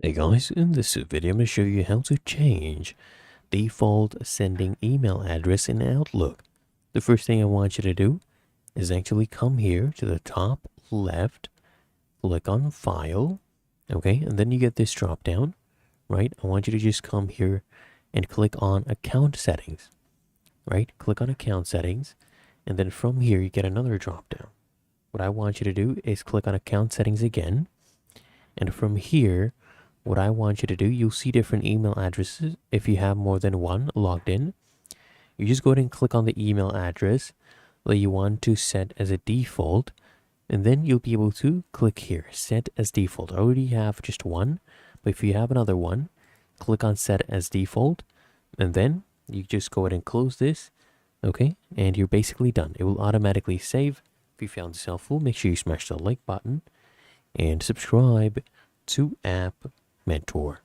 Hey guys, in this video I'm going to show you how to change default sending email address in Outlook. The first thing I want you to do is actually come here to the top left, click on File, okay, and then you get this drop down, right? I want you to just come here and click on Account Settings, right? Click on Account Settings, and then from here you get another drop down. What I want you to do is click on Account Settings again, and from here what I want you to do, you'll see different email addresses. If you have more than one logged in, you just go ahead and click on the email address that you want to set as a default, and then you'll be able to click here, set as default. I already have just one, but if you have another one, click on set as default, and then you just go ahead and close this, okay, and you're basically done. It will automatically save. If you found this helpful, make sure you smash the like button and subscribe to App Mentor.